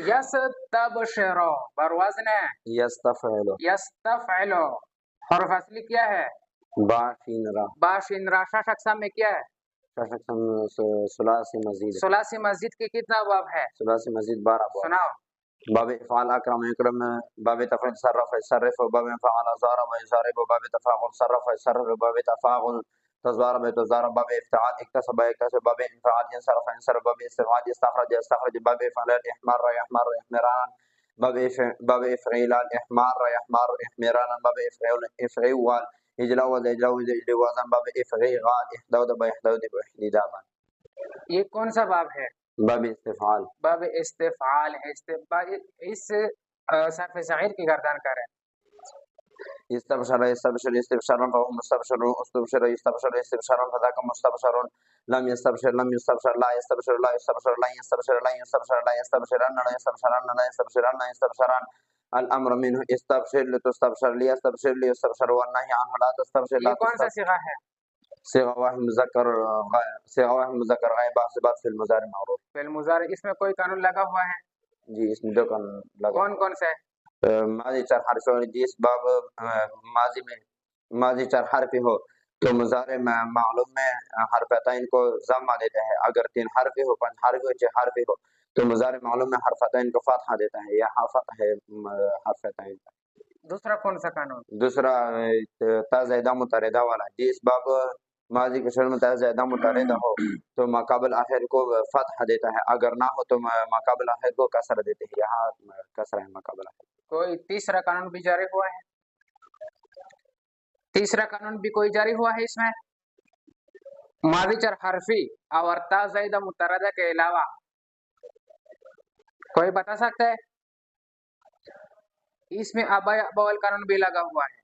یستبشر بر وزن یستفعل یستفعل. حرف اصلی کیا ہے؟ با شین را. با شین را. شش اقسام میں کیا ہے؟ ثلاثی مزید. ثلاثی مزید کے کتنا باب ہے؟ ثلاثی مزید 12 باب. سناؤ. باب افعال اکرم اکرم، باب تفعیل صرف صرف، باب فعل ضارب ضارب، باب تفاعل صرف صرف، باب تفاعل تضارب تضارب، باب افتعال اکتسب اکتسب، باب انفعال انصرف انصرف، باب استخراج استخرج استخرج، باب افعال احمر احمر احمران، باب افعال احمار احمار احمران، باب افعال افعال اجلاوز اجلاوز اجلاوزا، باب افعال احدود باحدود باحدادا. یہ کون سا باب ہے؟ باب استفعال. باب استفعال ہے. اس صرف صغیر کی گردان کریں. استبشر استبشر استبشارا فهو مستبشر، استبشر استبشر استبشارا فذاك مستبشر، لم يستبشر لم يستبشر لا يستبشر لا يستبشر لا يستبشر لا يستبشر لا يستبشرن لا يستبشرن لا يستبشرن لا يستبشرن. الامر منه استبشر لتستبشر ليستبشر ليستبشر، والنهي عنه لا تستبشر لا یہ کون سا تستبشر. صیغہ ہے؟ صيغه واحد مذکر صيغه واحد مذکر غائب صفات فی المضارع معروف. فی المضارع اس میں کوئی قانون لگا ہوا ہے؟ جی اس میں دو قانون لگا. کون کون سے؟ ماضی چار حرف ہو، جس باب ماضی میں ماضی چار حرف ہو تو مضارع معلوم میں حرفتین کو ضمہ دیتا ہے. اگر 3 حرف ہو 5 حرف ہو 6 حرف ہو تو مضارع معلوم میں حرفتین کو فتحہ دیتا ہے. یہ فتح ہے حرفتین. دوسرا کون سا قانون؟ دوسرا تا زائدہ متحدہ والا، جس باب ماضی کے شروع میں تا زائدہ متحدہ ہو تو ماقبل آخر کو فتح دیتا ہے، اگر نہ ہو تو ماقبل آخر کو کسر دیتے ہیں. یہاں کسر ہے ماقبل آخر. کوئی تیسرا قانون بھی جاری ہوا ہے؟ تیسرا قانون بھی کوئی جاری ہوا ہے اس میں؟ ماضی چار حرفی اور تا زائدہ متحدہ کے علاوہ کوئی بتا سکتا ہے؟ اس میں آبا بول قانون بھی لگا ہوا ہے.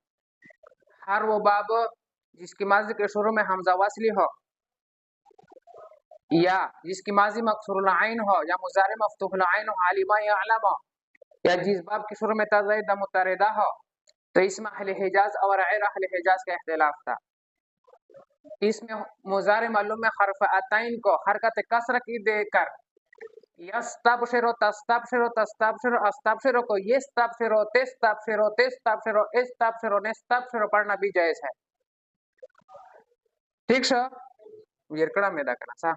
ہر وہ باب جس کی ماضی کے شروع میں حمزہ وصلی ہو، یا جس کی ماضی مکسور العین ہو، یا مضارع مفتوح العین ہو، عالمہ یا علامہ، یا جس باب کے شروع میں تا زائدہ متحدہ ہو، تو اس میں اہل حجاز اور غیر اہل حجاز کا اختلاف تھا. اس میں مضارع معلوم میں حرف عطین کو حرکت کسر کی دے کر یستبشر تستبشر تستبشر استبشر کو یستبشر تستبشر تستبشر استبشر نستبشر پڑھنا بھی جائز ہے. ٹھیک شو یرکڑا میں دا کنا سا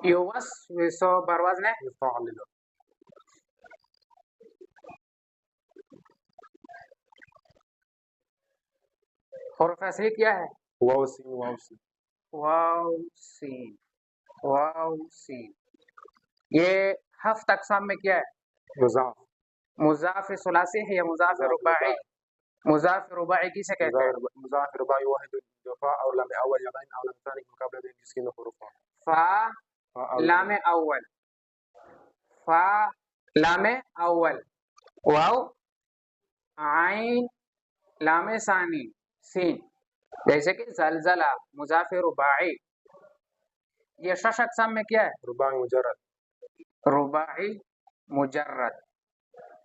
یوسوسو برواز نے حرف اصلی کیا ہے؟ واو سین واو سین واو سین واو سین. یہ ہفت اقسام میں کیا ہے؟ مضاف. مضاف ثلاثی ہے یا مضاف رباعی؟ مضاف رباعی کسے کہتے ہیں؟ مضاف رباعی واحد فا اور لام اول یا غین اور لام ثانی کے مقابلے میں جس کی میں حروف ہیں. فا لام اول، فا لام اول، واو عین لام ثانی سین. جیسے کہ زلزلہ مضاف رباعی. یہ 6 اقسام میں کیا ہے؟ رباعی مجرد. رباعی مجرد.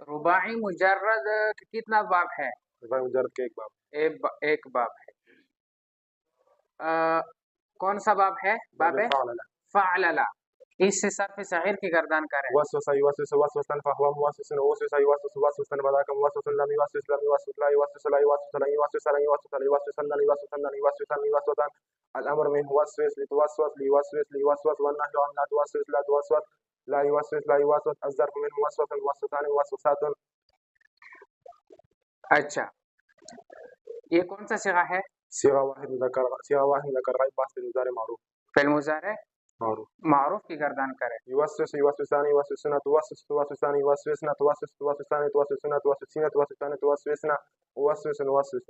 رباعی مجرد کتنا باب ہے؟ رباعی مجرد کے ایک باب. ایک باب ہے. کون سا باب ہے؟ باب فعللا. اس سے صرف صغیر کی گردان کریں. وسوس يوسوس وسوسا فهو موسوس وسوس يوسوس وسوسا وذاك موسوس لم يوسوس لم يوسوس لا يوسوس لا يوسوس لا يوسوس لا يوسوس لا يوسوس لا يوسوس لا يوسوس لا يوسوس. الامر من وسوس لتوسوس ليوسوس ليوسوس، والنهي عن لا توسوس لا توسوس لا يوسوس لا يوسوس. الظرف من موسوس موسوسان موسوسات. اچھا یہ کون سا صیغہ ہے؟ صيغه واحد مذکر غائب بحث المضارع معروف. فی المضارع معروف. معروف کی گردان کرے. يوسوس يوسوسان يوسوسون توسوس توسوسان يوسوسن توسوس توسوسان توسوسون توسوسين توسوسان توسوسن وسوس وسوس.